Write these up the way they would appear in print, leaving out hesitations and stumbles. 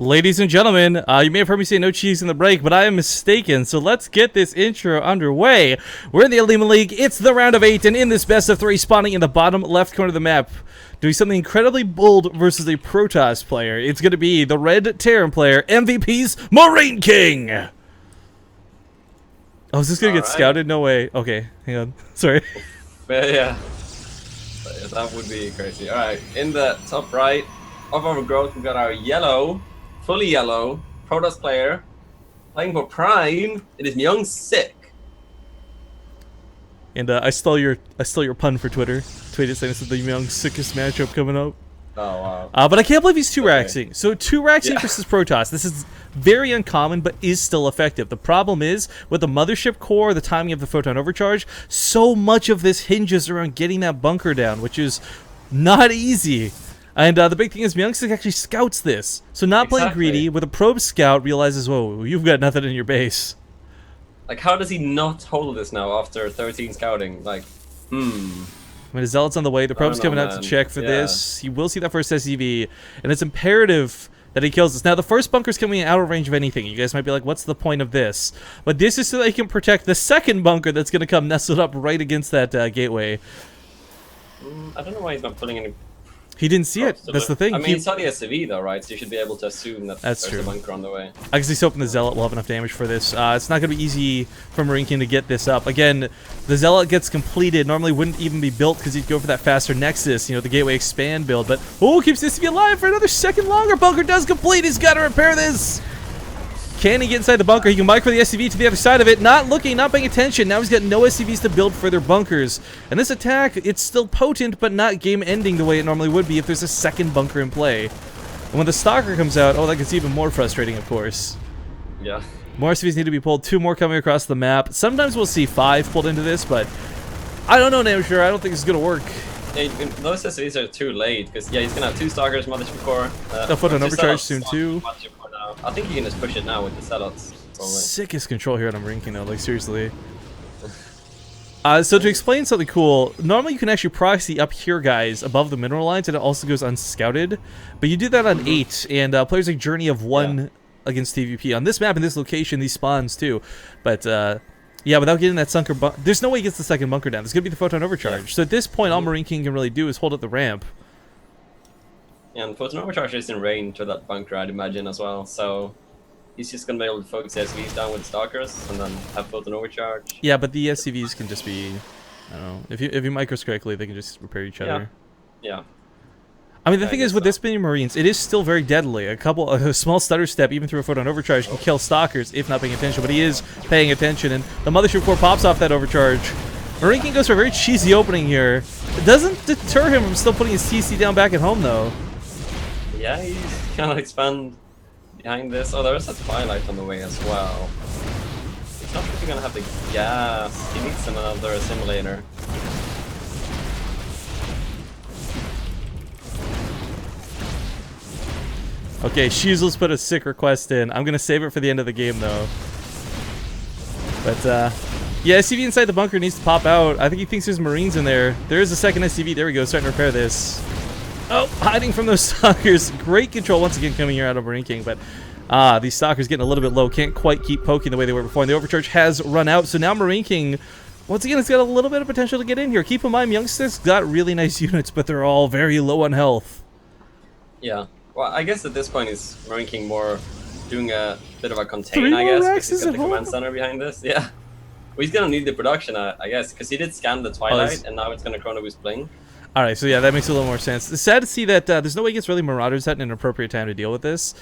Ladies and gentlemen, you may have heard me say no cheese in the break, but I am mistaken, so let's get this intro underway. We're in the OlimoLeague, it's the round of 8, and in this best of 3, spawning in the bottom left corner of the map, doing something incredibly bold versus a Protoss player. It's going to be the Red Terran player, MVP's MarineKing! Oh, is this going to get scouted? No way. Okay, hang on. Sorry. Yeah, that would be crazy. Alright, in the top right of our growth, we've got our yellow, fully yellow, Protoss player, playing for Prime. It is MyungSik. And I stole your pun for Twitter. Tweeted saying this is the MyungSikest matchup coming up. Oh wow. But I can't believe he's 2-raxing. So 2-raxing versus Protoss. This is very uncommon, but is still effective. The problem is, with the mothership core, the timing of the photon overcharge, so much of this hinges around getting that bunker down, which is not easy. And the big thing is, MyungSik actually scouts this. So not playing greedy, with a probe scout, realizes, whoa, you've got nothing in your base. Like, how does he not hold this now after 13 scouting? Like, I mean, his Zealot's on the way. The probe's coming out to check for this. He will see that first SCV, and it's imperative that he kills this. Now, the first bunker's coming out of range of anything. You guys might be like, what's the point of this? But this is so that he can protect the second bunker that's going to come nestled up right against that gateway. I don't know why he's not pulling any. He didn't see it. That's the thing. I mean, he saw the SCV though, right? So you should be able to assume that there's a bunker on the way. I guess he's hoping the Zealot will have enough damage for this. It's not going to be easy for MarineKing to get this up. Again, the Zealot gets completed. Normally wouldn't even be built because he'd go for that faster Nexus, you know, the Gateway Expand build. But, oh, keeps this SCV alive for another second longer. Bunker does complete. He's got to repair this. Can he get inside the bunker? He can micro the SCV to the other side of it. Not looking, not paying attention. Now he's got no SCVs to build further bunkers. And this attack, it's still potent, but not game-ending the way it normally would be if there's a second bunker in play. And when the Stalker comes out, oh, that gets even more frustrating, of course. Yeah. More SCVs need to be pulled. 2 more coming across the map. Sometimes we'll see 5 pulled into this, but I don't know, Namsure. I don't think it's going to work. Yeah, those SCVs are too late, because, yeah, he's going to have 2 Stalkers, Mothership Core. They'll put an overcharge soon, too. I think he can just push it now with the Zealots. Sickest control here on MarineKing, though, like, seriously. So to explain something cool, normally you can actually proxy up here, guys, above the mineral lines, and it also goes unscouted. But you do that on 8, and players like Journey of 1 against TVP. On this map, in this location, these spawns, too. But, yeah, without getting that sunker bunker, there's no way he gets the second bunker down. There's going to be the photon overcharge. So at this point, all MarineKing can really do is hold up the ramp. Yeah, and photon overcharge is in range to that bunker, I'd imagine, as well. So he's just going to be able to focus SCVs down with Stalkers and then have photon overcharge. Yeah, but the SCVs can just be, I don't know, if you micros correctly, they can just repair each other. Yeah. I mean, the thing is, with this many Marines, it is still very deadly. A small stutter step, even through a photon overcharge, can kill Stalkers if not paying attention. But he is paying attention, and the Mothership Core pops off that overcharge. MarineKing goes for a very cheesy opening here. It doesn't deter him from still putting his CC down back at home, though. Yeah, he's kind of expand behind this. Oh, there's a Twilight on the way as well. He's not really going to have the gas. He needs another assimilator. Okay, Sheezel's put a sick request in. I'm going to save it for the end of the game, though. But, yeah, SCV inside the bunker needs to pop out. I think he thinks there's Marines in there. There is a second SCV. There we go, starting to repair this. Oh, hiding from those Stalkers. Great control once again coming here out of MarineKing, but these Stalkers getting a little bit low. Can't quite keep poking the way they were before, and the overcharge has run out. So now MarineKing, once again, it's got a little bit of potential to get in here. Keep in mind, MyungSik's got really nice units, but they're all very low on health. Yeah. Well, I guess at this point is MarineKing more doing a bit of a contain, I guess, because he's got the command center behind this. Yeah. Well, he's going to need the production, I guess, because he did scan the Twilight, and now it's going to chrono boost Bling. Alright, so yeah, that makes a little more sense. It's sad to see that there's no way he gets really Marauders at an appropriate time to deal with this.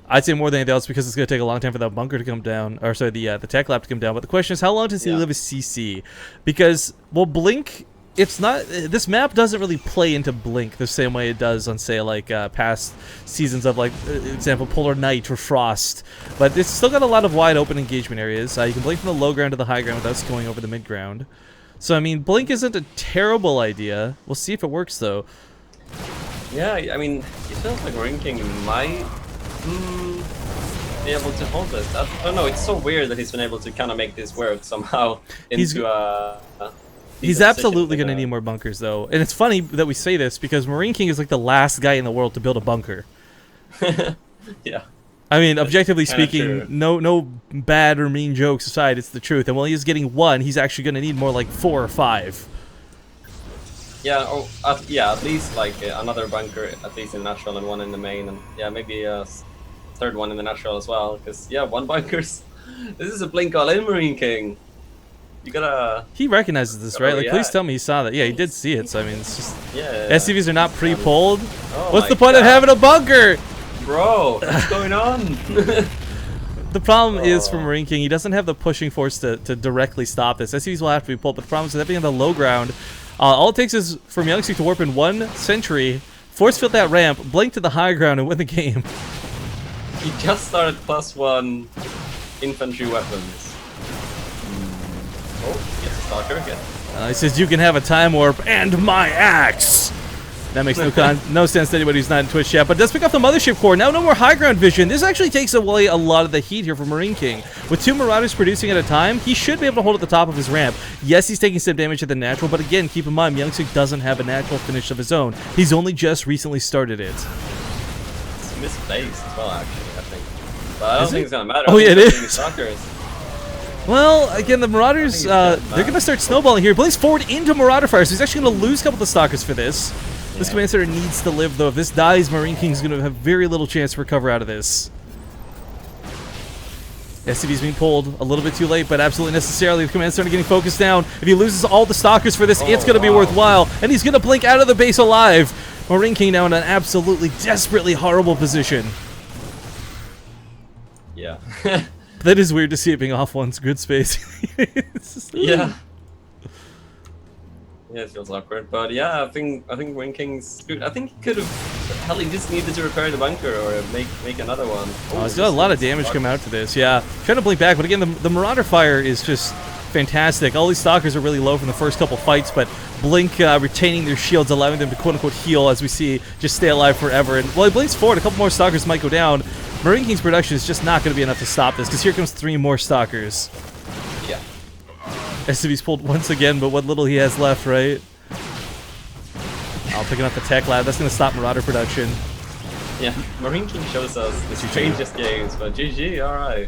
I'd say more than anything else because it's going to take a long time for that bunker to come down, or sorry, the tech lab to come down. But the question is, how long does he live as CC? Because, well, Blink, it's not, this map doesn't really play into Blink the same way it does on, say, like, past seasons of, like, example, Polar Night or Frost. But it's still got a lot of wide open engagement areas. You can blink from the low ground to the high ground without going over the mid ground. So, I mean, Blink isn't a terrible idea. We'll see if it works, though. Yeah, I mean, it feels like MarineKing might be able to hold this. I don't know, it's so weird that he's been able to kind of make this work somehow into He's absolutely going to need more bunkers, though. And it's funny that we say this, because MarineKing is like the last guy in the world to build a bunker. Yeah. I mean, objectively speaking, true. no bad or mean jokes aside, it's the truth. And while he's getting 1, he's actually going to need more like 4 or 5. Yeah, or at least like another bunker, at least in natural, and 1 in the main, and yeah, maybe a third one in the natural as well. Because yeah, 1 bunker's. This is a blink all in, MarineKing. You gotta. He recognizes this, right? Like, react. please tell me he saw that. Yeah, he did see it. So I mean, it's just Yeah. SCVs are not pre-pulled. Oh What's my the point of God. having a bunker? Bro, what's going on? The problem is for MarineKing, he doesn't have the pushing force to directly stop this. SCVs will have to be pulled, but the problem is that being on the low ground, all it takes is for MyungSik to warp in 1 sentry, force field that ramp, blink to the high ground, and win the game. He just started +1 infantry weapons. Oh, gets a stalker again. He says, you can have a time warp and my axe. That makes no sense to anybody who's not in Twitch chat, but it does pick up the mothership core. Now no more high ground vision. This actually takes away a lot of the heat here for MarineKing. With 2 Marauders producing at a time, he should be able to hold at the top of his ramp. Yes, he's taking some damage at the natural, but again, keep in mind, MyungSik doesn't have a natural finish of his own. He's only just recently started it. It's misplaced as well, actually, I think. But I don't Is think it? it's gonna matter. Oh, yeah, it is. Stalkers. Well, again, the Marauders, they're going to start snowballing here. Blaze forward into Marauder Fire, so he's actually going to lose a couple of the Stalkers for this. This Command Center needs to live, though. If this dies, MarineKing's going to have very little chance to recover out of this. SCV's being pulled a little bit too late, but absolutely necessarily. The Command Center getting focused down. If he loses all the Stalkers for this, it's going to be worthwhile. And he's going to blink out of the base alive. MarineKing now in an absolutely desperately horrible position. Yeah. That is weird to see it being off one's grid space. Yeah. Yeah, it feels awkward, but yeah, I think MarineKing's good. I think he could have. Hell, he just needed to repair the bunker or make another one. Oh, he's got a lot of damage come out to this. Yeah, trying to blink back, but again, the Marauder Fire is just fantastic. All these Stalkers are really low from the first couple fights, but Blink retaining their shields, allowing them to quote-unquote heal, as we see, just stay alive forever. And while he blinks forward, a couple more Stalkers might go down. MarineKing's production is just not going to be enough to stop this, because here comes 3 more Stalkers. Yeah. SCV's pulled once again, but what little he has left, right? Picking up the Tech Lab. That's going to stop Marauder production. Yeah, MarineKing shows us the strangest games, but GG, alright.